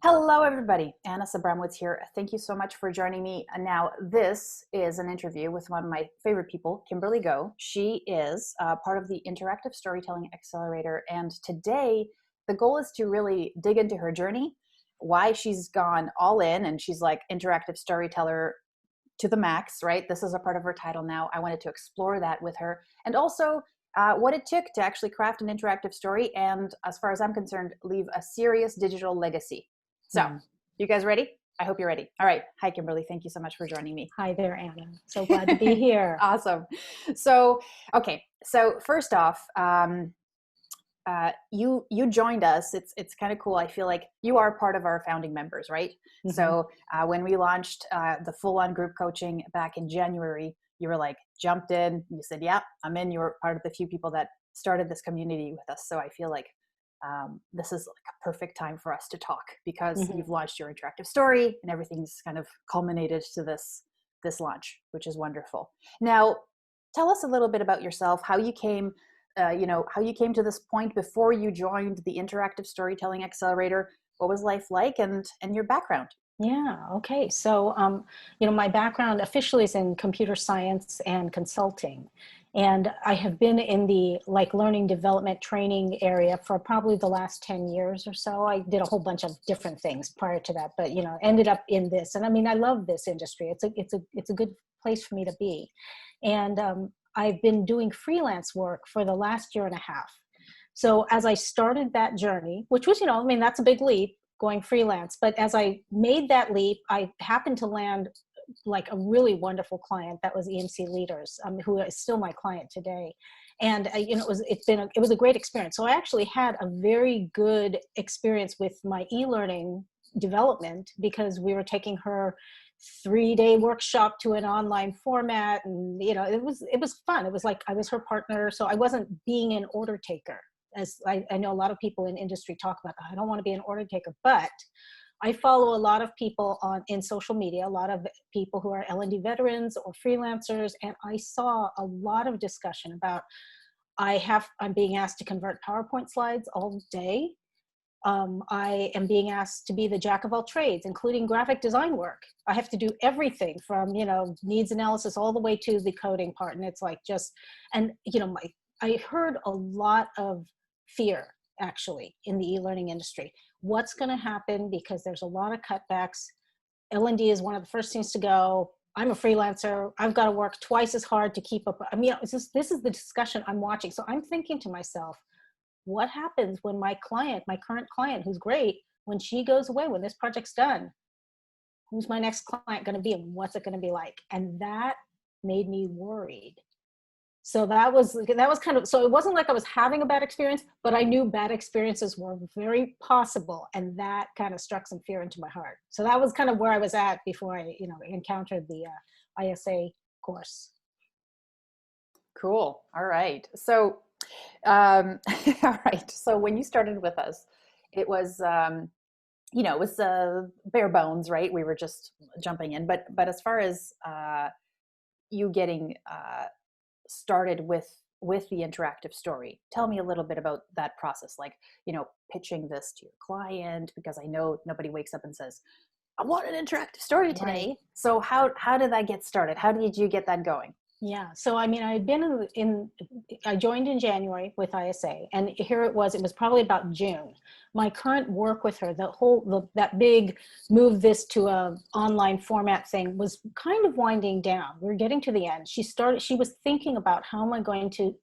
Hello, everybody. Anna Sabramowitz here. Thank you so much for joining me. Now, this is an interview with one of my favorite people, Kimberly Go. She is part of the Interactive Storytelling Accelerator. And today, the goal is to really dig into her journey, why she's gone all in, and she's like interactive storyteller to the max, right? This is a part of her title now. I wanted to explore that with her. And also, what it took to actually craft an interactive story and, as far as I'm concerned, leave a serious digital legacy. So, you guys ready? I hope you're ready. All right. Hi, Kimberly. Thank you so much for joining me. Hi there, Anna. So glad to be here. Awesome. So, okay. So first off, you joined us. It's kind of cool. I feel like you are part of our founding members, right? Mm-hmm. So when we launched the full-on group coaching back in January, you were like jumped in. You said, "Yeah, I'm in." You were part of the few people that started this community with us. So I feel like this is like a perfect time for us to talk because you've launched your interactive story and everything's kind of culminated to this launch, which is wonderful. Now, tell us a little bit about yourself, how you came, how you came to this point before you joined the Interactive Storytelling Accelerator. What was life like, and your background? Yeah. Okay. So, my background officially is in computer science and consulting. And I have been in the learning development training area for probably the last 10 years or so. I did a whole bunch of different things prior to that, but, ended up in this. And I mean, I love this industry. It's a good place for me to be. And I've been doing freelance work for the last year and a half. So as I started that journey, which was, that's a big leap, going freelance. But as I made that leap, I happened to land a really wonderful client that was EmC Leaders, who is still my client today. And it was a great experience. So I actually had a very good experience with my e-learning development because we were taking her 3-day workshop to an online format, and it was fun. It was like I was her partner, so I wasn't being an order taker. As I know a lot of people in industry talk about, I don't want to be an order taker, but I follow a lot of people in social media, a lot of people who are L&D veterans or freelancers, and I saw a lot of discussion about I'm being asked to convert PowerPoint slides all day. I am being asked to be the jack of all trades, including graphic design work. I have to do everything from needs analysis all the way to the coding part, and it's I heard a lot of fear actually in the e-learning industry. What's going to happen, because there's a lot of cutbacks. L&D is one of the first things to go. I'm a freelancer. I've got to work twice as hard to keep up. I mean, this is the discussion I'm watching. So I'm thinking to myself, what happens when my current client, who's great, when she goes away, when this project's done, who's my next client going to be, and what's it going to be like? And that made me worried. So that was kind of, so it wasn't like I was having a bad experience, but I knew bad experiences were very possible. And that kind of struck some fear into my heart. So that was kind of where I was at before I, encountered the ISA course. Cool. All right. So, all right. So when you started with us, it was, it was bare bones, right? We were just jumping in, but as far as you getting started with the interactive story, tell me a little bit about that process, pitching this to your client, because I know nobody wakes up and says, I want an interactive story today. Right. So how did that get started? How did you get that going? Yeah. So, I mean, I joined in January with ISA, and here it was probably about June. My current work with her, that big move this to a online format thing was kind of winding down. We're getting to the end. She was thinking about, how am I going to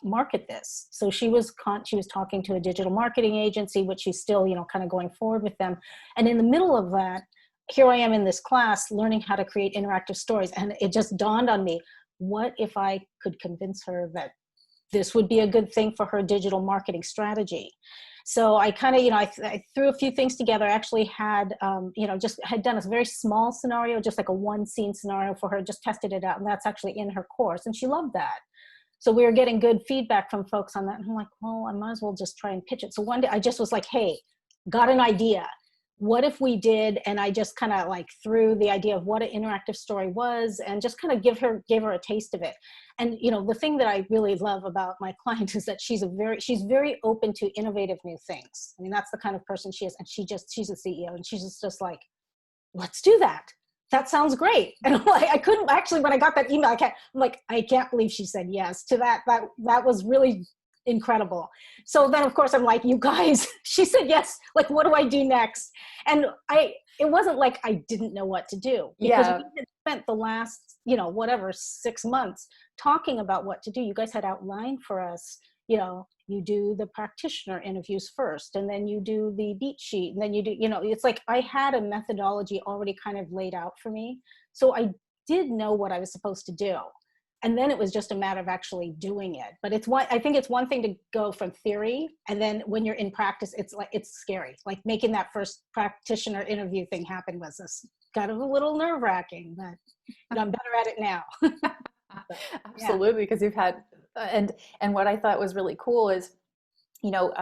market this? So she was talking to a digital marketing agency, which she's still, kind of going forward with them. And in the middle of that, here I am in this class learning how to create interactive stories. And it just dawned on me, what if I could convince her that this would be a good thing for her digital marketing strategy? So I kind of, I threw a few things together. I actually had, just had done a very small scenario, just like a 1-scene scenario for her, just tested it out. And that's actually in her course. And she loved that. So we were getting good feedback from folks on that. And I'm like, well, I might as well just try and pitch it. So one day I just was like, hey, got an idea. what if we did, and I just kind of like threw the idea of what an interactive story was and just kind of gave her a taste of it. And, you know, the thing that I really love about my client is that she's very open to innovative new things. I mean, that's the kind of person she is. And she's a CEO, and she's just like, let's do that. That sounds great. And I'm like, I couldn't actually, when I got that email, I can't believe she said yes to that. That was really incredible. So then of course I'm like, you guys, she said yes, like, what do I do next? And it wasn't like I didn't know what to do, because we had spent the last, you know, whatever, 6 months talking about what to do. You guys had outlined for us, you know, you do the practitioner interviews first, and then you do the beat sheet, and then you do, you know, it's like I had a methodology already kind of laid out for me. So I did know what I was supposed to do. And then it was just a matter of actually doing it. But I think it's one thing to go from theory, and then when you're in practice, it's scary. Like making that first practitioner interview thing happen was kind of a little nerve-wracking, but you know, I'm better at it now. Absolutely, because you've had, and what I thought was really cool is, you know,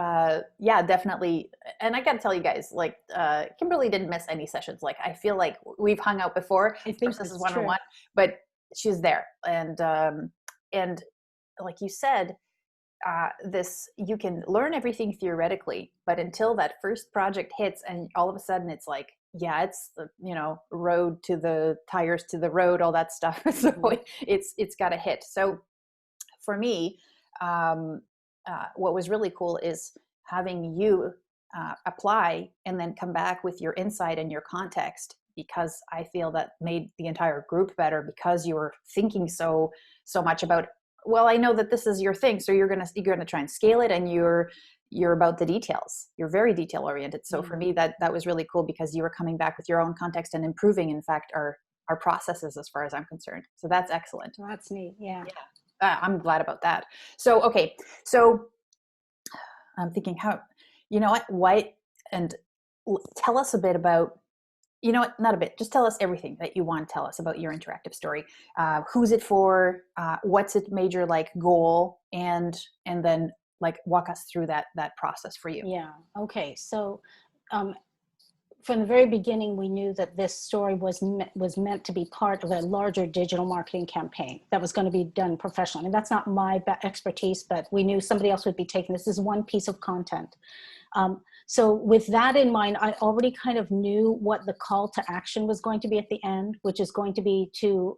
definitely. And I gotta tell you guys, like, Kimberly didn't miss any sessions. Like, I feel like we've hung out before. I think this is one-on-one, but she's there. And like you said, you can learn everything theoretically, but until that first project hits, and all of a sudden it's like, it's the, you know, road to the tires to the road, all that stuff. So it's got to hit. So for me, what was really cool is having you apply and then come back with your insight and your context, because I feel that made the entire group better, because you were thinking so much about, well, I know that this is your thing, so you're gonna try and scale it, and you're about the details. You're very detail oriented. So for me, that was really cool, because you were coming back with your own context and improving, in fact, our processes as far as I'm concerned. So that's excellent. Well, that's neat. Yeah. I'm glad about that. So, okay. So I'm thinking, how, you know what, and tell us a bit about, you know what, not a bit, just tell us everything that you want to tell us about your interactive story. Who's it for? What's its major like goal? And then like walk us through that process for you. Yeah. Okay. So from the very beginning, we knew that this story was meant to be part of a larger digital marketing campaign that was going to be done professionally. I mean, that's not my expertise, but we knew somebody else would be taking this. This is one piece of content. So with that in mind, I already kind of knew what the call to action was going to be at the end, which is going to be to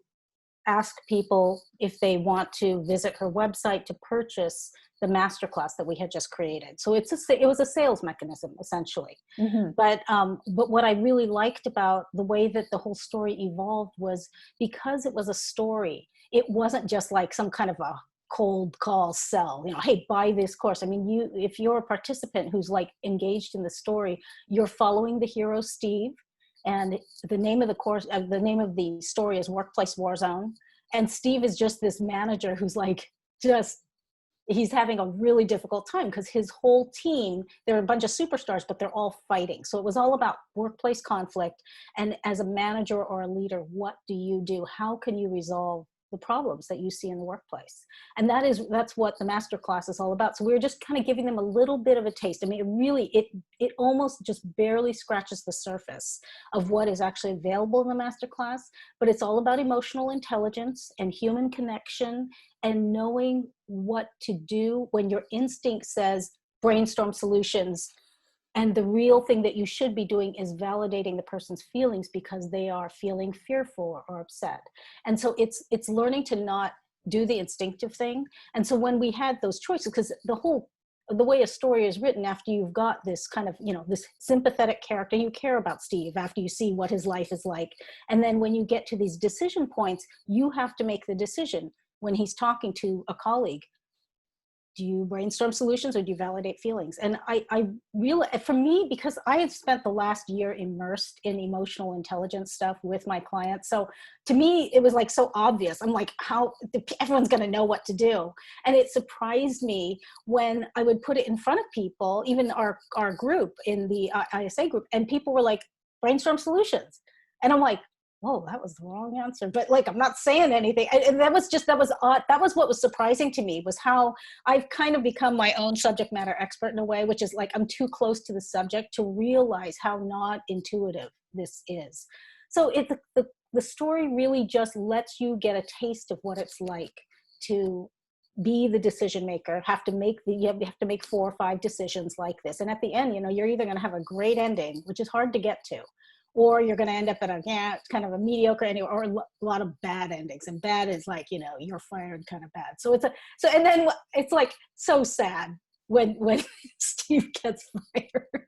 ask people if they want to visit her website to purchase the masterclass that we had just created. So it was a sales mechanism, essentially. Mm-hmm. But what I really liked about the way that the whole story evolved was, because it was a story, it wasn't just like some kind of a cold call sell, you know, hey, buy this course. I mean, if you're a participant who's like engaged in the story, you're following the hero, Steve, and the name of the course, the name of the story is Workplace Warzone. And Steve is just this manager who's like, he's having a really difficult time because his whole team, they're a bunch of superstars, but they're all fighting. So it was all about workplace conflict. And as a manager or a leader, what do you do? How can you resolve the problems that you see in the workplace? And that's what the masterclass is all about. So we were just kind of giving them a little bit of a taste. I mean, it almost just barely scratches the surface of what is actually available in the masterclass, but it's all about emotional intelligence and human connection and knowing what to do when your instinct says brainstorm solutions. And the real thing that you should be doing is validating the person's feelings because they are feeling fearful or upset. And so it's learning to not do the instinctive thing. And so when we had those choices, because the way a story is written, after you've got this kind of, you know, this sympathetic character, you care about Steve after you see what his life is like. And then when you get to these decision points, you have to make the decision when he's talking to a colleague. Do you brainstorm solutions or do you validate feelings? And I really, for me, because I had spent the last year immersed in emotional intelligence stuff with my clients. So to me, it was like so obvious. I'm like, everyone's going to know what to do. And it surprised me when I would put it in front of people, even our group in the ISA group, and people were like, brainstorm solutions. And I'm like, whoa, that was the wrong answer. But like, I'm not saying anything. And that was odd. That was what was surprising to me, was how I've kind of become my own subject matter expert in a way, which is like, I'm too close to the subject to realize how not intuitive this is. So the story really just lets you get a taste of what it's like to be the decision maker, you have to make 4 or 5 decisions like this. And at the end, you're either going to have a great ending, which is hard to get to, or you're going to end up at it's kind of a mediocre ending, or a lot of bad endings. And bad is like, you're fired kind of bad. So and then it's like so sad when Steve gets fired.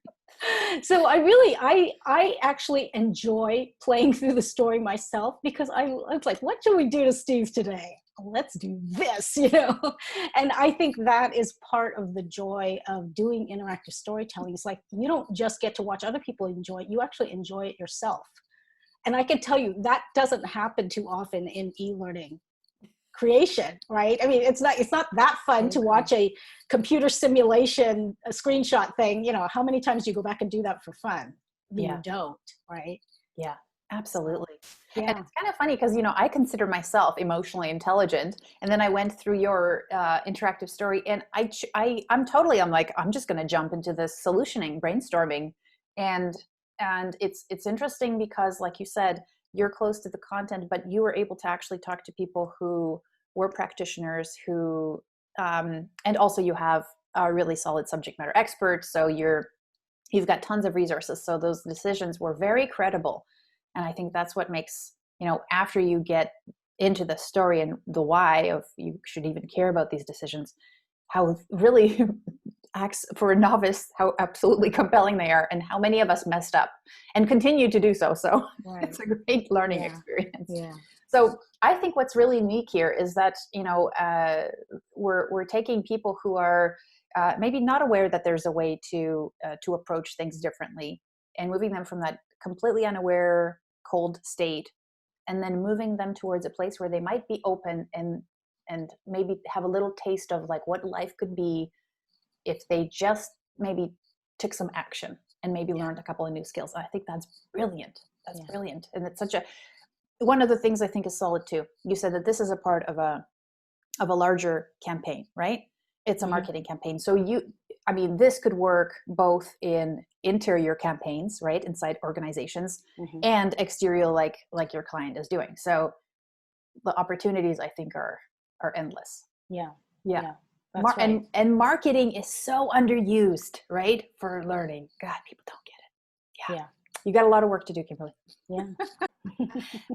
So I actually enjoy playing through the story myself, because I was like, what should we do to Steve today? Let's do this, And I think that is part of the joy of doing interactive storytelling. It's like, you don't just get to watch other people enjoy it, you actually enjoy it yourself. And I can tell you that doesn't happen too often in e-learning creation, right? I mean, it's not that fun to watch a computer simulation, a screenshot thing. How many times do you go back and do that for fun? You don't, right? Yeah, absolutely. Yeah. And it's kind of funny because, I consider myself emotionally intelligent. And then I went through your interactive story, and I'm like, I'm just going to jump into this solutioning, brainstorming. And it's interesting because, like you said, you're close to the content, but you were able to actually talk to people who were practitioners who, and also you have a really solid subject matter expert. So you've got tons of resources. So those decisions were very credible. And I think that's what makes, after you get into the story and the why of you should even care about these decisions, how really acts for a novice, how absolutely compelling they are, and how many of us messed up and continue to do so. So right. It's a great learning experience. Yeah. So I think what's really unique here is that, we're taking people who are maybe not aware that there's a way to approach things differently, and moving them from that completely unaware, cold state, and then moving them towards a place where they might be open and maybe have a little taste of like what life could be if they just maybe took some action and maybe learned a couple of new skills. I think that's brilliant. That's brilliant. And it's one of the things I think is solid too. You said that this is a part of a larger campaign, right? It's a marketing campaign. So this could work both in interior campaigns, right? Inside organizations, and exterior, like your client is doing. So the opportunities, I think, are endless. Yeah. That's right. And marketing is so underused, right? For learning. God, people don't get it. Yeah. You got a lot of work to do, Kimberly. Yeah.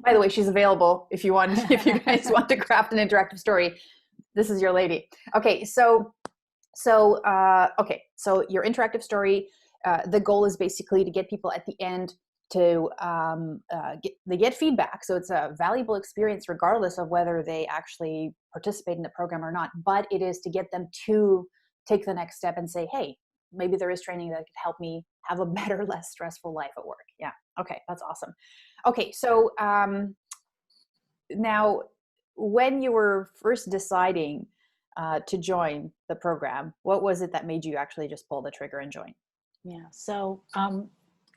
By the way, she's available if you guys want to craft an interactive story. This is your lady. Okay. So your interactive story, the goal is basically to get people at the end to get feedback. So it's a valuable experience regardless of whether they actually participate in the program or not, but it is to get them to take the next step and say, hey, maybe there is training that could help me have a better, less stressful life at work. Yeah. Okay. That's awesome. Okay. So now when you were first deciding to join the program, what was it that made you actually just pull the trigger and join? Yeah. So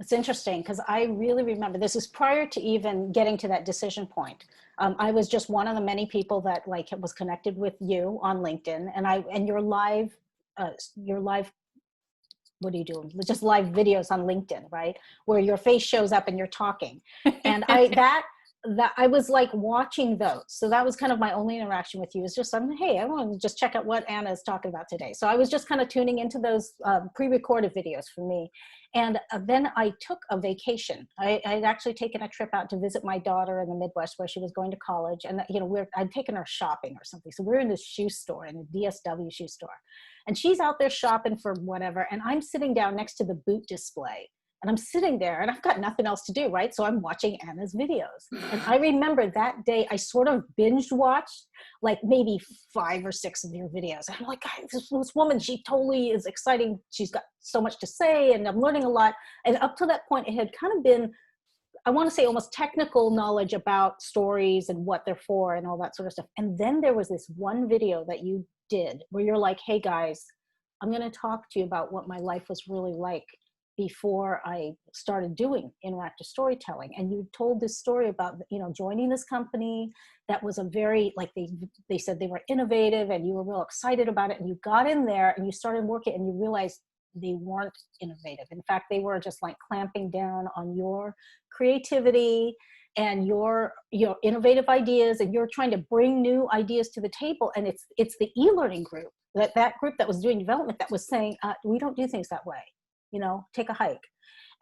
it's interesting because I really remember this is prior to even getting to that decision point. I was just one of the many people that was connected with you on LinkedIn, and your live, what do you do? Just live videos on LinkedIn, right? Where your face shows up and you're talking. And that I was like watching those. So that was kind of my only interaction with you, is just, hey, I want to just check out what Anna is talking about today. So I was just kind of tuning into those pre-recorded videos for me. And then I took a vacation. I'd actually taken a trip out to visit my daughter in the Midwest where she was going to college. And, I'd taken her shopping or something. So we're in this shoe store, in a DSW shoe store. And she's out there shopping for whatever. And I'm sitting down next to the boot display. And I'm sitting there and I've got nothing else to do, right? So I'm watching Anna's videos. And I remember that day I sort of binge watched like maybe 5 or 6 of your videos. And I'm like, God, this woman, she totally is exciting. She's got so much to say and I'm learning a lot. And up to that point, it had kind of been, I want to say, almost technical knowledge about stories and what they're for and all that sort of stuff. And then there was this one video that you did where you're like, hey guys, I'm going to talk to you about what my life was really like before I started doing interactive storytelling. And you told this story about, joining this company that was a very, like they said they were innovative and you were real excited about it. And you got in there and you started working and you realized they weren't innovative. In fact, they were just like clamping down on your creativity and your innovative ideas, and you're trying to bring new ideas to the table. And it's the e-learning group, that group that was doing development, that was saying, we don't do things that way. Take a hike.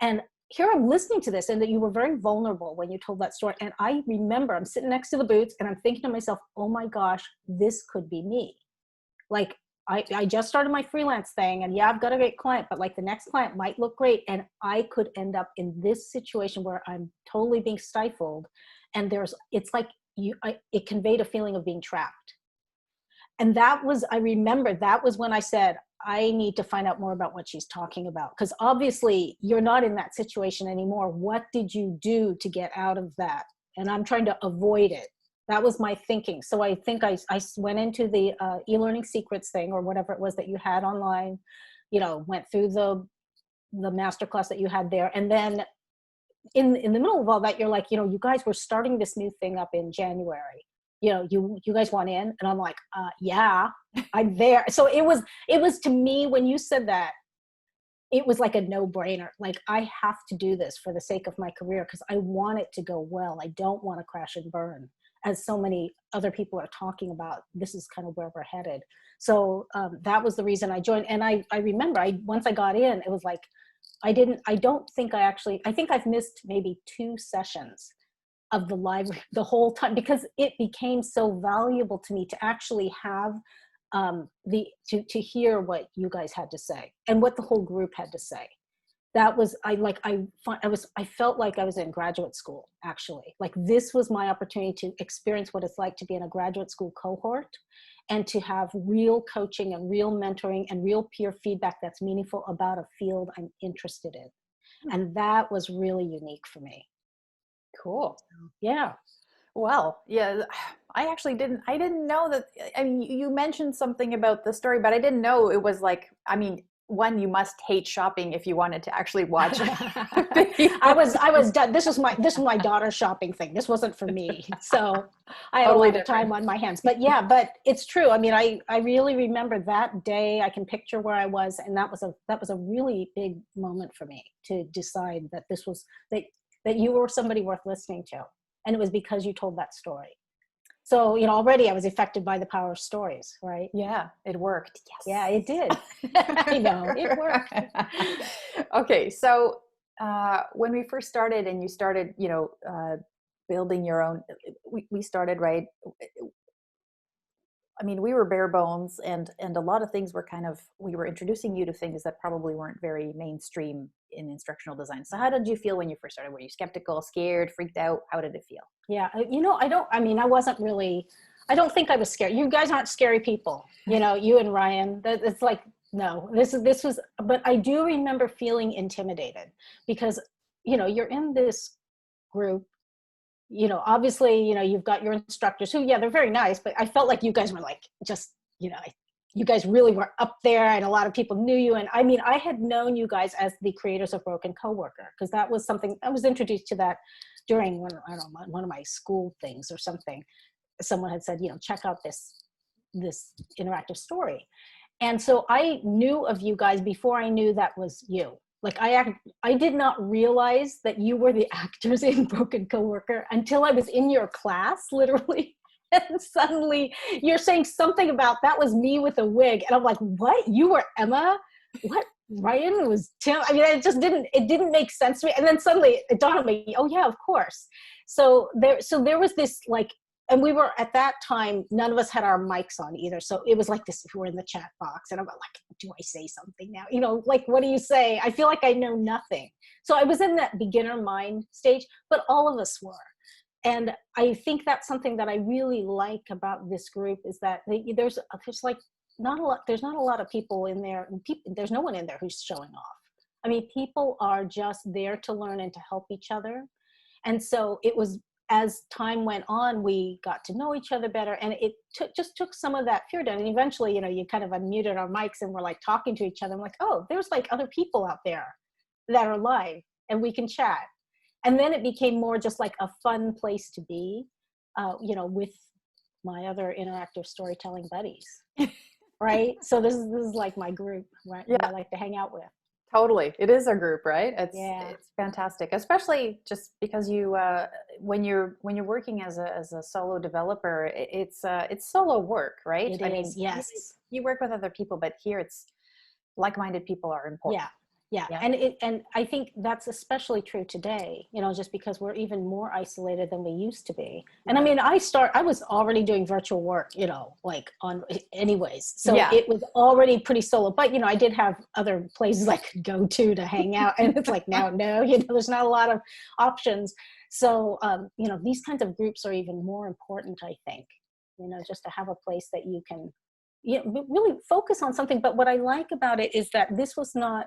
And here I'm listening to this, and that you were very vulnerable when you told that story. And I remember I'm sitting next to the boots and I'm thinking to myself, oh my gosh, this could be me. Like, I just started my freelance thing, and yeah, I've got a great client, but like the next client might look great. And I could end up in this situation where I'm totally being stifled. And it's like it conveyed a feeling of being trapped. And I remember that was when I said, I need to find out more about what she's talking about. Because obviously you're not in that situation anymore. What did you do to get out of that? And I'm trying to avoid it. That was my thinking. So I think I went into the e-learning secrets thing, or whatever it was that you had online, went through the masterclass that you had there. And then in the middle of all that, you're like, you guys were starting this new thing up in January. You guys want in? And I'm like, yeah, I'm there. So it was to me, when you said that, it was like a no-brainer. Like, I have to do this for the sake of my career, because I want it to go well. I don't want to crash and burn, as so many other people are talking about. This is kind of where we're headed. So that was the reason I joined. And I remember once I got in, it was like, I think I've missed maybe 2 sessions of the library the whole time, because it became so valuable to me to actually have to hear what you guys had to say and what the whole group had to say. That was, I felt like I was in graduate school, actually. Like, this was my opportunity to experience what it's like to be in a graduate school cohort, and to have real coaching and real mentoring and real peer feedback that's meaningful about a field I'm interested in. And that was really unique for me. Cool. Yeah. Well, yeah, I didn't know that. I mean, you mentioned something about the story, but I didn't know it was like, one, you must hate shopping if you wanted to actually watch it. I was done. This was my daughter's shopping thing. This wasn't for me. So I had Totally a lot of time on my hands. But yeah, but it's true. I really remember that day. I can picture where I was, and that was a really big moment for me to decide that that you were somebody worth listening to. And it was because you told that story. So, already I was affected by the power of stories, right? Yeah, it worked. Yes. Yeah, it did. I know, it worked. Okay, so when we first started and you started, building your own, we started, right? We were bare bones, and a lot of things were we were introducing you to things that probably weren't very mainstream in instructional design. So how did you feel when you first started? Were you skeptical, scared, freaked out? How did it feel? Yeah, I don't think I was scared. You guys aren't scary people, you and Ryan. It's like, no, this was, but I do remember feeling intimidated, because, you're in this group, obviously, you've got your instructors who, yeah, they're very nice, but I felt like you guys were like, just, you guys really were up there, and a lot of people knew you. And I had known you guys as the creators of Broken Coworker, because that was something I was introduced to that during one of my school things or something. Someone had said, check out this interactive story. And so I knew of you guys before I knew that was you. Like, I did not realize that you were the actors in Broken Coworker until I was in your class, literally. And suddenly you're saying something about that was me with a wig. And I'm like, what? You were Emma? What? Ryan was Tim? It didn't make sense to me. And then suddenly it dawned on me, oh yeah, of course. So there was this, like, and we were, at that time, none of us had our mics on either. So it was like this, we were in the chat box, and I'm like, do I say something now? Like, what do you say? I feel like I know nothing. So I was in that beginner mind stage, but all of us were. And I think that's something that I really like about this group, is that there's not a lot of people in there. There's no one in there who's showing off. People are just there to learn and to help each other. And so it was, as time went on, we got to know each other better, and it took some of that fear down. And eventually, you kind of unmuted our mics and we're like talking to each other. I'm like, oh, there's like other people out there, that are live and we can chat. And then it became more just like a fun place to be, with my other interactive storytelling buddies. Right. So this is like my group, right? Who I like to hang out with. Totally. It is a group, right? Yeah. It's fantastic, especially just because you, when you're working as a solo developer, it's solo work, right? It I is. mean, Yes. you work with other people, but here it's like-minded people are important. Yeah. Yeah. Yeah. And I think that's especially true today, just because we're even more isolated than we used to be. And I mean, I was already doing virtual work, like on anyways. So it was already pretty solo, but I did have other places I could go to hang out. And it's like, no, there's not a lot of options. So, these kinds of groups are even more important, I think, just to have a place that you can really focus on something. But what I like about it is that this was not,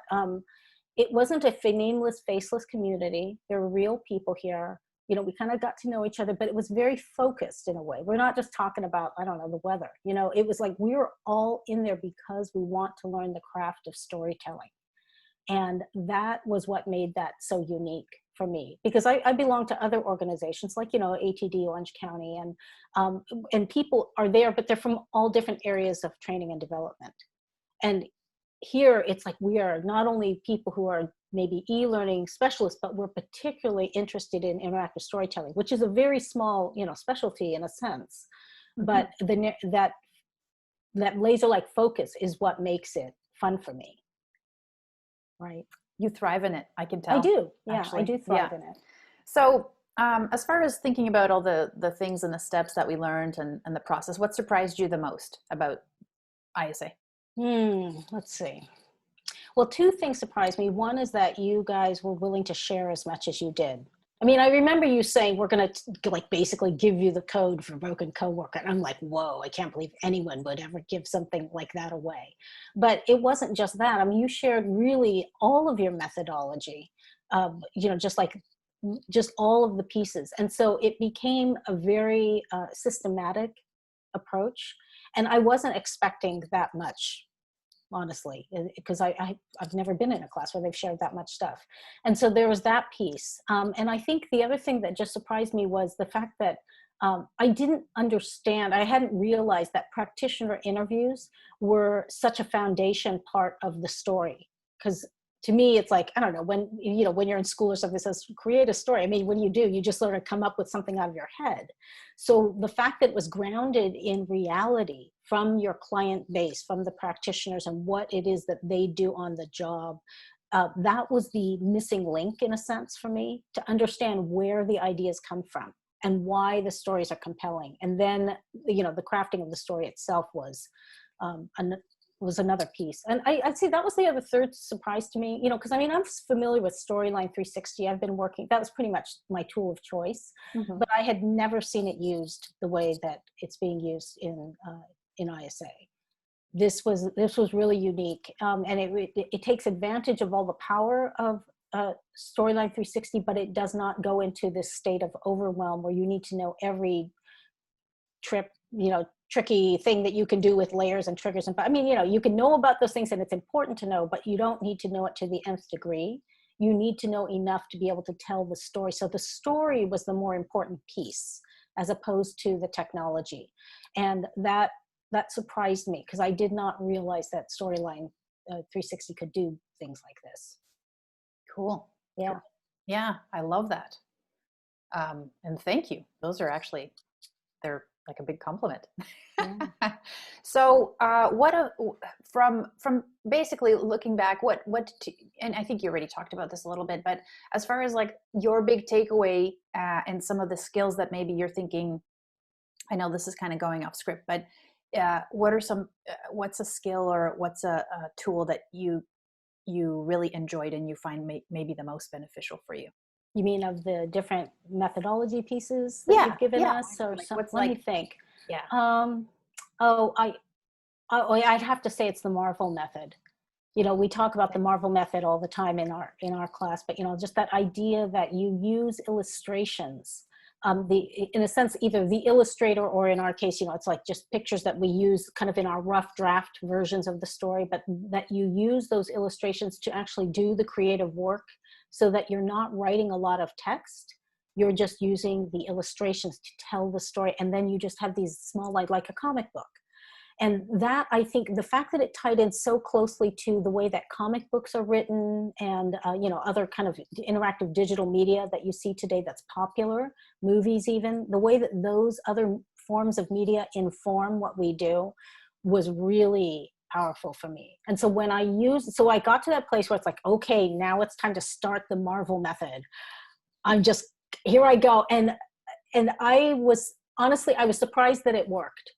it wasn't a nameless, faceless community. There were real people here. We kind of got to know each other, but it was very focused in a way. We're not just talking about, I don't know, the weather. It was like we were all in there because we want to learn the craft of storytelling. And that was what made that so unique for me, because I belong to other organizations like, ATD Orange County, and people are there, but they're from all different areas of training and development. And here it's like we are not only people who are maybe e-learning specialists, but we're particularly interested in interactive storytelling, which is a very small, specialty in a sense. Mm-hmm. But that laser-like focus is what makes it fun for me. Right. You thrive in it. I can tell. I do. Yeah, actually. I do thrive in it. So as far as thinking about all the things and the steps that we learned and the process, what surprised you the most about ISA? Let's see. Well, two things surprised me. One is that you guys were willing to share as much as you did. I mean, I remember you saying, we're going to basically give you the code for Broken Coworker. And I'm like, whoa, I can't believe anyone would ever give something like that away. But it wasn't just that. I mean, you shared really all of your methodology, just all of the pieces. And so it became a very systematic approach. And I wasn't expecting that much, honestly, because I've never been in a class where they've shared that much stuff. And so there was that piece. And I think the other thing that just surprised me was the fact that I didn't understand, I hadn't realized that practitioner interviews were such a foundation part of the story. Because to me, it's like, I don't know, when you're in school or something, it says, create a story. I mean, when you do, you just sort of come up with something out of your head. So the fact that it was grounded in reality from your client base, from the practitioners and what it is that they do on the job, that was the missing link in a sense for me, to understand where the ideas come from and why the stories are compelling. And then, the crafting of the story itself was another piece. And I'd say that was the other third surprise to me, because I mean, I'm familiar with Storyline 360. I've been working, that was pretty much my tool of choice, but I had never seen it used the way that it's being used in ISA. This was really unique. And it takes advantage of all the power of Storyline 360, but it does not go into this state of overwhelm where you need to know every tricky thing that you can do with layers and triggers. And I mean, you can know about those things and it's important to know, but you don't need to know it to the nth degree. You need to know enough to be able to tell the story. So the story was the more important piece as opposed to the technology. And that surprised me because I did not realize that Storyline 360 could do things like this. Cool. Yeah. Yeah, I love that. And thank you. Those are actually, they're like a big compliment. Yeah. So from basically looking back, and I think you already talked about this a little bit, but as far as like your big takeaway and some of the skills that maybe you're thinking, I know this is kind of going off script, but what's a skill or what's a tool that you really enjoyed and you find maybe the most beneficial for you? You mean of the different methodology pieces that you've given us, or like something? Let me think. Yeah. I'd have to say it's the Marvel method. We talk about the Marvel method all the time in our class, but just that idea that you use illustrations in a sense, either the illustrator, or in our case, it's like just pictures that we use kind of in our rough draft versions of the story, but that you use those illustrations to actually do the creative work, so that you're not writing a lot of text. You're just using the illustrations to tell the story. And then you just have these small, like a comic book. And that, I think, the fact that it tied in so closely to the way that comic books are written, and other kind of interactive digital media that you see today that's popular, movies even, the way that those other forms of media inform what we do was really powerful for me. And so when I got to that place where it's like, okay, now it's time to start the Marvel method. Here I go. And I was surprised that it worked.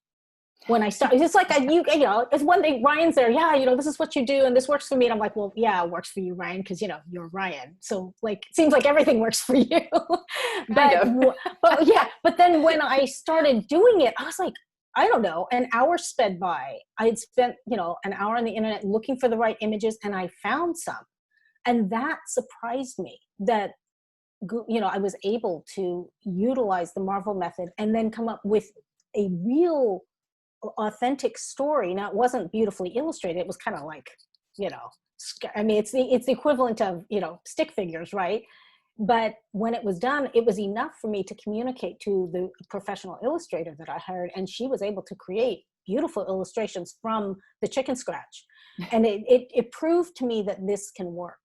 When I started, it's like, it's one thing, Ryan's there. Yeah, this is what you do and this works for me. And I'm like, well, yeah, it works for you, Ryan, because, you're Ryan. So like, it seems like everything works for you. But then when I started doing it, I was like, I don't know, an hour sped by. I had spent, an hour on the internet looking for the right images, and I found some. And that surprised me that, I was able to utilize the Marvel method and then come up with a real authentic story. Now, it wasn't beautifully illustrated. It was kind of like, it's the equivalent of, stick figures, right? But when it was done, it was enough for me to communicate to the professional illustrator that I hired, and she was able to create beautiful illustrations from the chicken scratch. And it proved to me that this can work.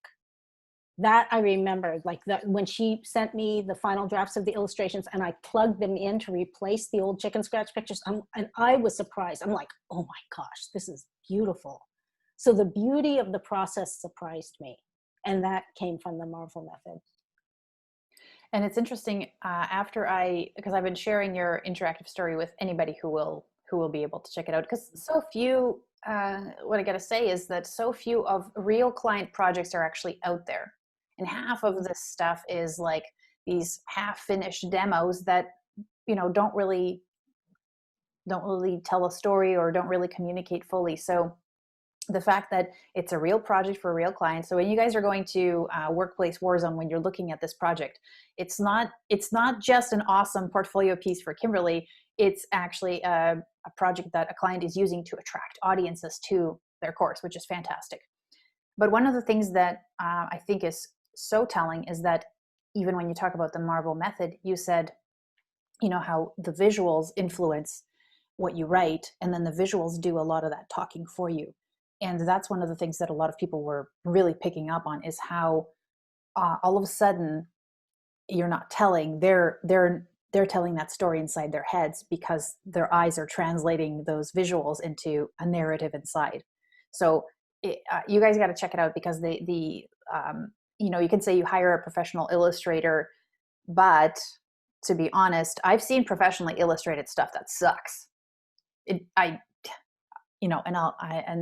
That I remembered, like that when she sent me the final drafts of the illustrations and I plugged them in to replace the old chicken scratch pictures, and I was surprised. I'm like, oh my gosh, this is beautiful. So the beauty of the process surprised me. And that came from the Marvel method. And it's interesting, because I've been sharing your interactive story with anybody who will be able to check it out, because so few, what I got to say is that so few of real client projects are actually out there. And half of this stuff is like these half-finished demos that, don't really tell a story or don't really communicate fully. So the fact that it's a real project for a real client. So when you guys are going to Workplace Warzone, when you're looking at this project, it's not just an awesome portfolio piece for Kimberly. It's actually a project that a client is using to attract audiences to their course, which is fantastic. But one of the things that I think is so telling is that even when you talk about the Marvel method, you said, how the visuals influence what you write, and then the visuals do a lot of that talking for you. And that's one of the things that a lot of people were really picking up on, is how all of a sudden you're not telling, they're telling that story inside their heads, because their eyes are translating those visuals into a narrative inside. So you guys got to check it out, because you can say you hire a professional illustrator, but to be honest, I've seen professionally illustrated stuff that sucks. And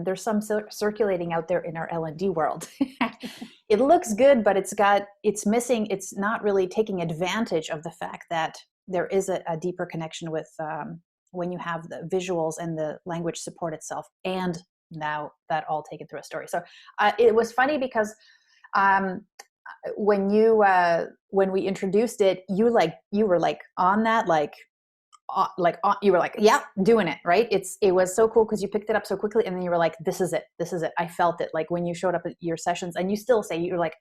there's some circulating out there in our L&D world. It looks good, but it's not really taking advantage of the fact that there is a deeper connection with when you have the visuals and the language support itself, and now that all taken through a story. So it was funny because when we introduced it, you were like on that, you were like, yeah, doing it, right? It was so cool because you picked it up so quickly, and then you were like, this is it. I felt it. Like when you showed up at your sessions, and you still say, you're like,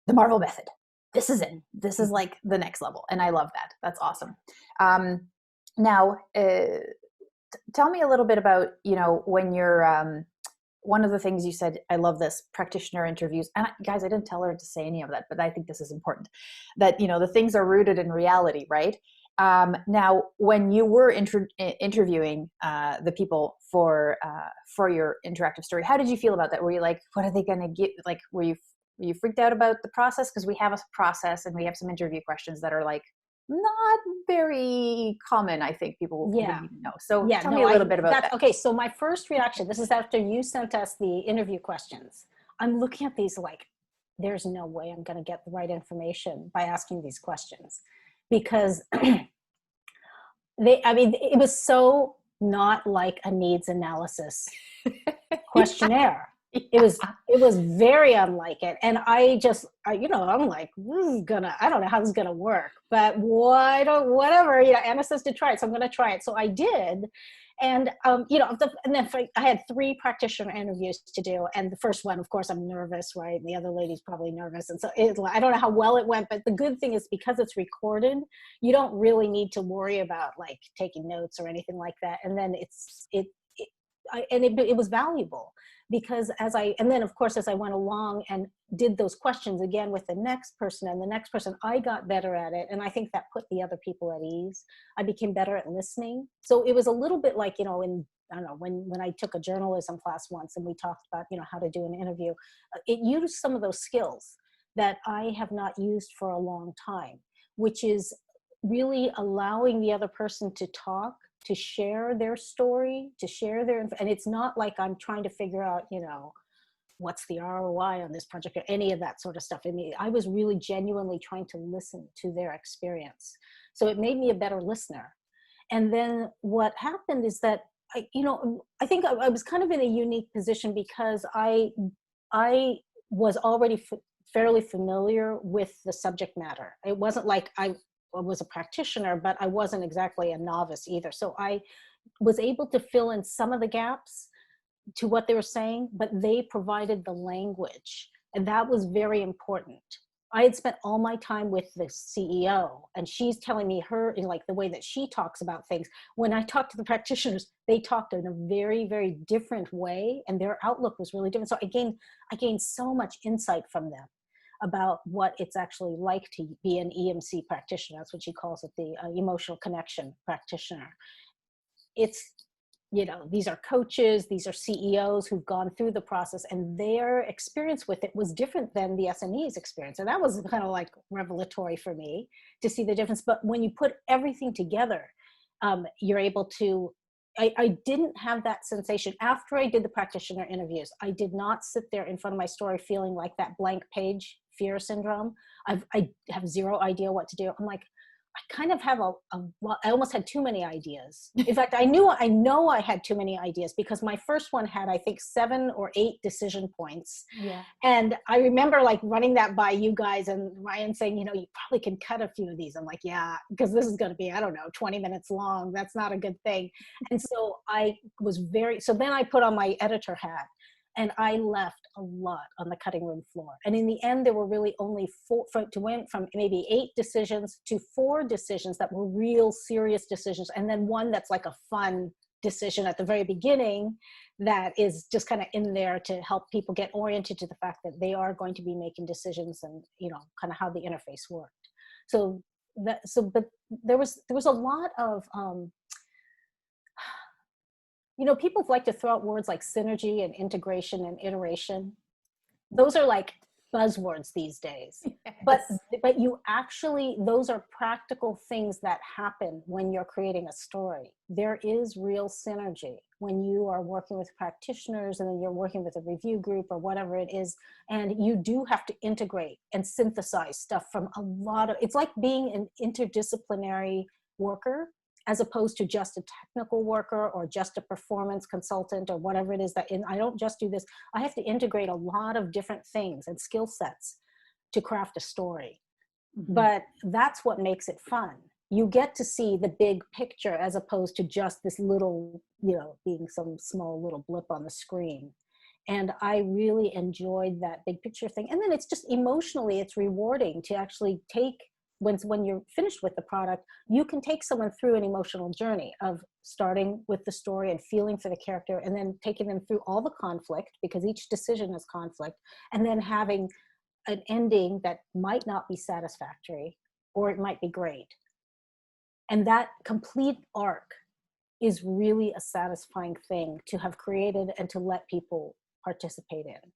the Marvel method, this is it. This is like the next level. And I love that. That's awesome. Now, tell me a little bit about, when you're, one of the things you said, I love this, practitioner interviews. And guys, I didn't tell her to say any of that, but I think this is important, that, the things are rooted in reality, right? Now, when you were interviewing the people for your interactive story, how did you feel about that? Were you like, what are they going to get? Like, were you freaked out about the process? Because we have a process and we have some interview questions that are like not very common. I think people didn't even know. So tell me a little bit about that. Okay, so my first reaction, this is after you sent us the interview questions. I'm looking at these like, there's no way I'm going to get the right information by asking these questions. Because it was so not like a needs analysis questionnaire. It was very unlike it. And you know, I'm like, I don't know how this is gonna work, but whatever, you know, Anna says to try it, so I'm gonna try it. So I did. And, you know, and then I had 3 practitioner interviews to do. And the first one, of course, I'm nervous, right? And the other lady's probably nervous. And so I don't know how well it went, but the good thing is because it's recorded, you don't really need to worry about like taking notes or anything like that. And then it was valuable because and then of course, as I went along and did those questions again with the next person and the next person, I got better at it. And I think that put the other people at ease. I became better at listening. So it was a little bit like, you know, I don't know, when I took a journalism class once and we talked about, you know, how to do an interview, it used some of those skills that I have not used for a long time, which is really allowing the other person to talk, to share their story, and it's not like I'm trying to figure out, you know, what's the ROI on this project or any of that sort of stuff. I was really genuinely trying to listen to their experience. So it made me a better listener. And then what happened is that I think I was kind of in a unique position because I was already fairly familiar with the subject matter. It wasn't like I was a practitioner, but I wasn't exactly a novice either. So I was able to fill in some of the gaps to what they were saying, but they provided the language. And that was very important. I had spent all my time with the CEO and she's telling me in like the way that she talks about things. When I talked to the practitioners, they talked in a very, very different way and their outlook was really different. So I gained so much insight from them about what it's actually like to be an EMC practitioner. That's what she calls it, the emotional connection practitioner. It's, you know, these are coaches, these are CEOs who've gone through the process and their experience with it was different than the SME's experience. And that was kind of like revelatory for me to see the difference. But when you put everything together, you're able to, I didn't have that sensation. After I did the practitioner interviews, I did not sit there in front of my story feeling like that blank page fear syndrome. I have zero idea what to do. I'm like, I kind of have I almost had too many ideas. In fact, I know I had too many ideas because my first one had, I think, 7 or 8 decision points. Yeah. And I remember like running that by you guys and Ryan saying, you know, you probably can cut a few of these. I'm like, yeah, because this is going to be, I don't know, 20 minutes long. That's not a good thing. And so so then I put on my editor hat. And I left a lot on the cutting room floor. And in the end, there were really only went from maybe 8 decisions to 4 decisions that were real serious decisions. And then one that's like a fun decision at the very beginning that is just kind of in there to help people get oriented to the fact that they are going to be making decisions and, you know, kind of how the interface worked. But there was a lot of, you know, people like to throw out words like synergy and integration and iteration. Those are like buzzwords these days. Yes. But those are practical things that happen when you're creating a story. There is real synergy when you are working with practitioners and then you're working with a review group or whatever it is. And you do have to integrate and synthesize stuff from it's like being an interdisciplinary worker as opposed to just a technical worker or just a performance consultant or whatever it is I don't just do this. I have to integrate a lot of different things and skill sets to craft a story. Mm-hmm. But that's what makes it fun. You get to see the big picture as opposed to just this little, you know, being some small little blip on the screen. And I really enjoyed that big picture thing. And then it's just emotionally, it's rewarding to actually take, when you're finished with the product, you can take someone through an emotional journey of starting with the story and feeling for the character and then taking them through all the conflict because each decision is conflict and then having an ending that might not be satisfactory or it might be great. And that complete arc is really a satisfying thing to have created and to let people participate in.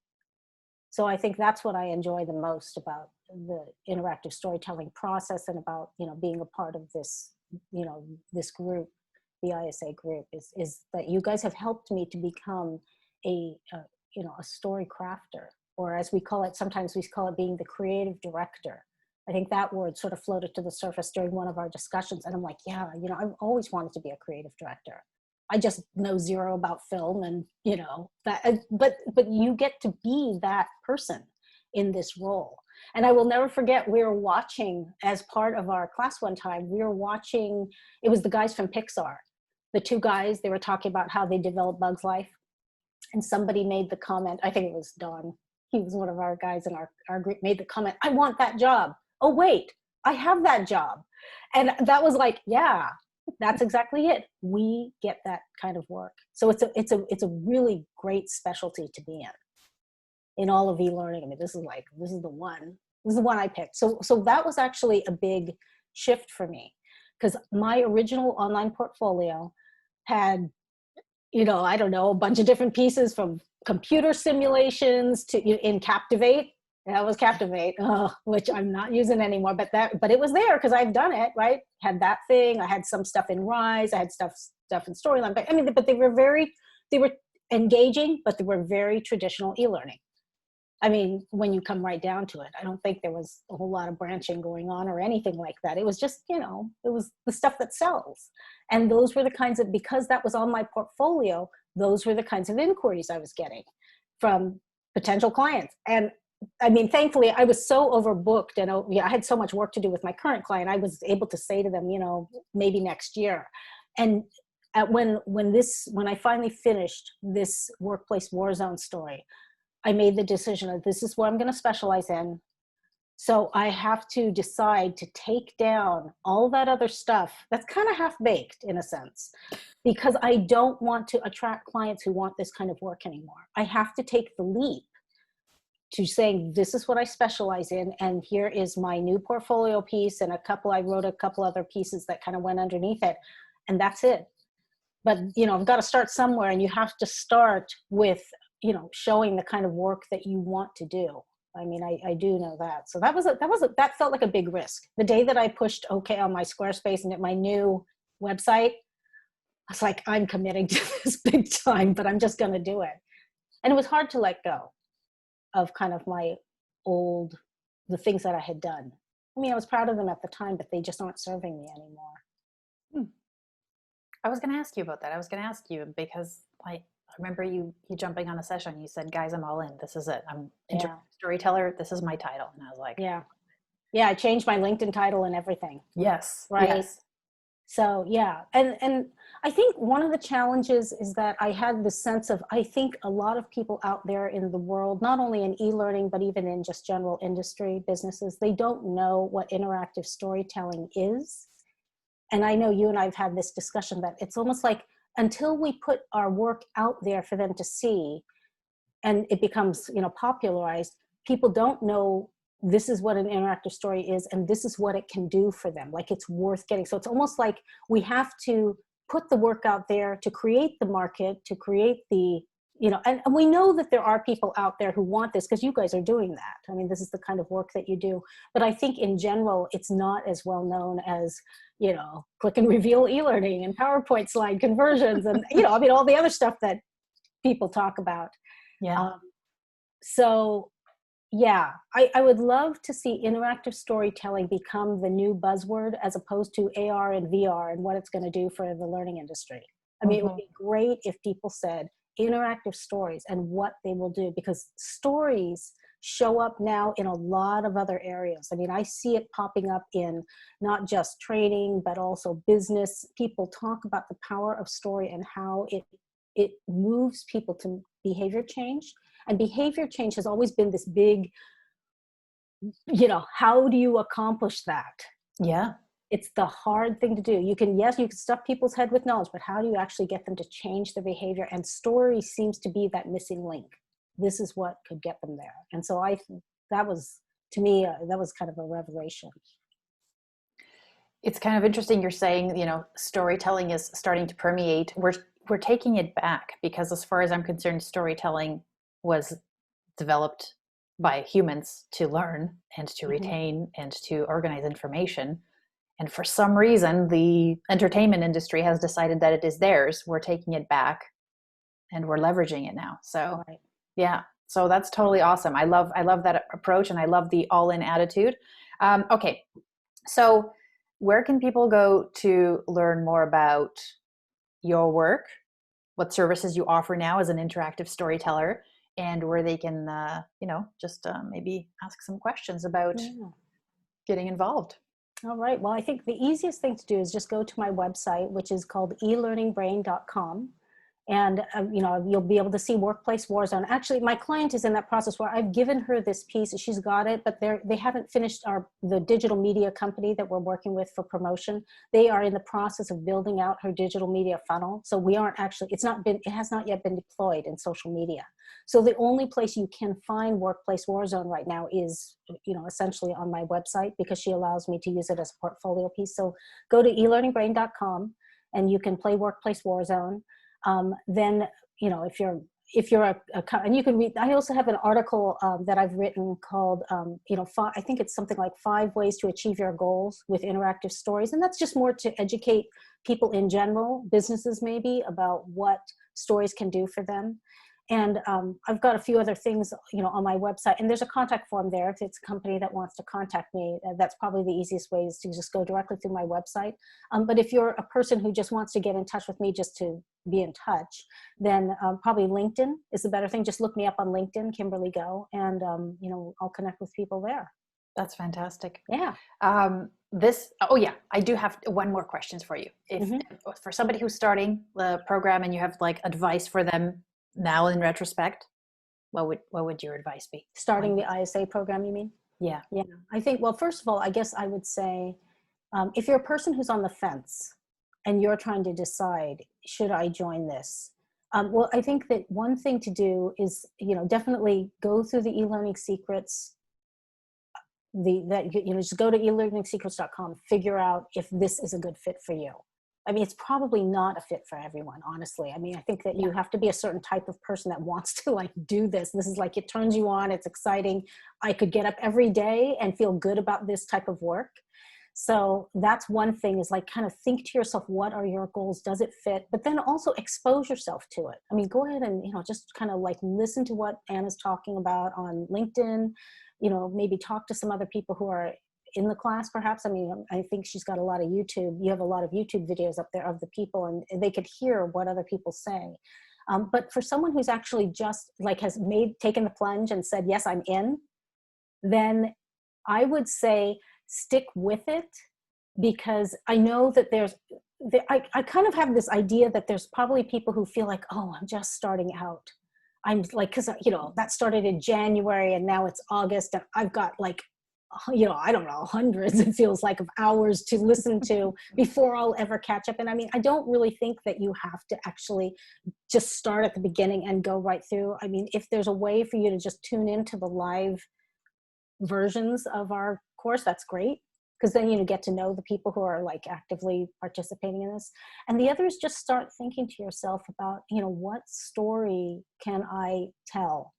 So I think that's what I enjoy the most about the interactive storytelling process and about, you know, being a part of this, you know, this group, the ISA group, is that you guys have helped me to become you know, a story crafter, or as we call it, sometimes we call it being the creative director. I think that word sort of floated to the surface during one of our discussions. And I'm like, yeah, you know, I've always wanted to be a creative director. I just know zero about film and, you know, that, but you get to be that person in this role. And I will never forget, we were watching as part of our class one time, we were watching, it was the guys from Pixar, the two guys, they were talking about how they developed Bug's Life. And somebody made the comment, I think it was Don, he was one of our guys in our group, made the comment, I want that job. Oh, wait, I have that job. And that was like, yeah, that's exactly it. We get that kind of work. So it's a really great specialty to be in all of e-learning. I mean, this is the one I picked. So that was actually a big shift for me, because my original online portfolio had, you know, I don't know, a bunch of different pieces, from computer simulations to in Captivate. That was Captivate, which I'm not using anymore, but it was there because I've done it, right? Had that thing. I had some stuff in Rise. I had stuff in Storyline. But I mean, but they were engaging, but they were very traditional e-learning. I mean, when you come right down to it, I don't think there was a whole lot of branching going on or anything like that. It was just, you know, it was the stuff that sells. And those were the kinds of, because that was on my portfolio, those were the kinds of inquiries I was getting from potential clients. And I mean, thankfully, I was so overbooked, and I had so much work to do with my current client. I was able to say to them, you know, maybe next year. And when I finally finished this workplace war zone story, I made the decision that this is what I'm going to specialize in. So I have to decide to take down all that other stuff that's kind of half-baked in a sense, because I don't want to attract clients who want this kind of work anymore. I have to take the leap to saying, this is what I specialize in, and here is my new portfolio piece, and I wrote a couple other pieces that kind of went underneath it, and that's it. But, you know, I've got to start somewhere, and you have to start with, you know, showing the kind of work that you want to do. I mean, I do know that. So that felt like a big risk. The day that I pushed OK on my Squarespace and at my new website, I was like, I'm committing to this big time, but I'm just going to do it. And it was hard to let go of kind of the things that I had done. I mean, I was proud of them at the time, but they just aren't serving me anymore. I was going to ask you about that. I was going to ask you because, like, I remember you jumping on a session. You said, guys, I'm all in. This is it. I'm interactive storyteller. This is my title. And I was like, yeah, I changed my LinkedIn title and everything. Yes. Right. Yes. So, yeah. And I think one of the challenges is that I had this sense of, I think a lot of people out there in the world, not only in e-learning, but even in just general industry businesses, they don't know what interactive storytelling is. And I know you and I have had this discussion that it's almost like, until we put our work out there for them to see and it becomes, you know, popularized, people don't know this is what an interactive story is and this is what it can do for them. Like, it's worth getting. So it's almost like we have to put the work out there to create the market, to create the, you know, and we know that there are people out there who want this because you guys are doing that. I mean, this is the kind of work that you do. But I think in general, it's not as well known as, you know, click and reveal e-learning and PowerPoint slide conversions and, you know, I mean, all the other stuff that people talk about. Yeah. So yeah, I would love to see interactive storytelling become the new buzzword as opposed to AR and VR and what it's going to do for the learning industry. I mean, it would be great if people said interactive stories and what they will do, because stories show up now in a lot of other areas. I mean, I see it popping up in not just training, but also business. People talk about the power of story and how it moves people to behavior change. And behavior change has always been this big, you know, how do you accomplish that? Yeah. It's the hard thing to do. You can stuff people's head with knowledge, but how do you actually get them to change their behavior? And story seems to be that missing link. This is what could get them there. And so that was, to me, that was kind of a revelation. It's kind of interesting you're saying, you know, storytelling is starting to permeate. We're taking it back, because as far as I'm concerned, storytelling was developed by humans to learn and to retain and to organize information. And for some reason, the entertainment industry has decided that it is theirs. We're taking it back and we're leveraging it now. So yeah, so that's totally awesome. I love that approach, and I love the all-in attitude. Okay, so where can people go to learn more about your work, what services you offer now as an interactive storyteller, and where they can, just maybe ask some questions about getting involved. All right. Well, I think the easiest thing to do is just go to my website, which is called elearningbrain.com. And, you'll be able to see Workplace Warzone. Actually, my client is in that process where I've given her this piece. She's got it, but they haven't finished the digital media company that we're working with for promotion. They are in the process of building out her digital media funnel. So we aren't actually, it has not yet been deployed in social media. So the only place you can find Workplace Warzone right now is, essentially on my website, because she allows me to use it as a portfolio piece. So go to elearningbrain.com and you can play Workplace Warzone. Then, if you're and you can read, I also have an article that I've written called, I think it's something like 5 ways to achieve your goals with interactive stories. And that's just more to educate people in general, businesses maybe, about what stories can do for them. And I've got a few other things, on my website, and there's a contact form there. If it's a company that wants to contact me, that's probably the easiest way, is to just go directly through my website. But if you're a person who just wants to get in touch with me just to be in touch, then probably LinkedIn is the better thing. Just look me up on LinkedIn, Kimberly Go, and I'll connect with people there. That's fantastic. Yeah. I do have one more question for you. If for somebody who's starting the program and you have like advice for them now in retrospect, what would your advice be? Starting the ISA program, you mean? Yeah. Yeah. I think, well, first of all, I guess I would say, if you're a person who's on the fence and you're trying to decide, should I join this? Well, I think that one thing to do is, definitely go through the e-learning secrets. Just go to elearningsecrets.com, figure out if this is a good fit for you. I mean, it's probably not a fit for everyone, honestly. I mean, I think that you have to be a certain type of person that wants to do this. This is it turns you on. It's exciting. I could get up every day and feel good about this type of work. So that's one thing, is kind of think to yourself, what are your goals? Does it fit? But then also expose yourself to it. I mean, go ahead and, just kind of listen to what Anna's talking about on LinkedIn, maybe talk to some other people who are in the class, perhaps. I mean, I think she's got a lot of YouTube. You have a lot of YouTube videos up there of the people, and they could hear what other people say. But for someone who's actually just has taken the plunge and said, yes, I'm in, then I would say stick with it, because I know that I kind of have this idea that there's probably people who feel like, oh, I'm just starting out. I'm because, that started in January and now it's August and I've got I don't know, hundreds, it feels like, of hours to listen to before I'll ever catch up. And I mean, I don't really think that you have to actually just start at the beginning and go right through. I mean, if there's a way for you to just tune into the live versions of our course, that's great, because then you get to know the people who are actively participating in this. And the other is just start thinking to yourself about, what story can I tell?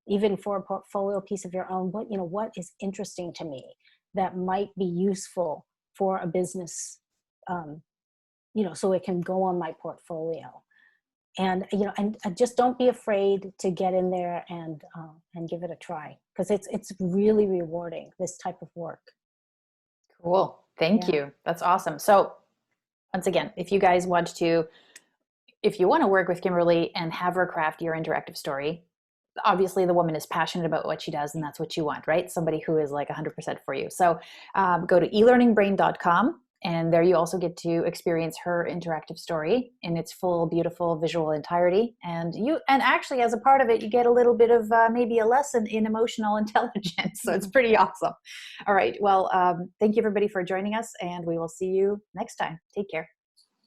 Even for a portfolio piece of your own, what is interesting to me that might be useful for a business, so it can go on my portfolio. And, and just don't be afraid to get in there and give it a try, because it's really rewarding, this type of work. Cool. Thank you. That's awesome. So once again, if you want to work with Kimberly and have her craft your interactive story, obviously the woman is passionate about what she does, and that's what you want, right? Somebody who is 100% for you. So go to elearningbrain.com, and there you also get to experience her interactive story in its full, beautiful visual entirety. And actually, as a part of it, you get a little bit of maybe a lesson in emotional intelligence. So it's pretty awesome. All right. Well, thank you everybody for joining us, and we will see you next time. Take care.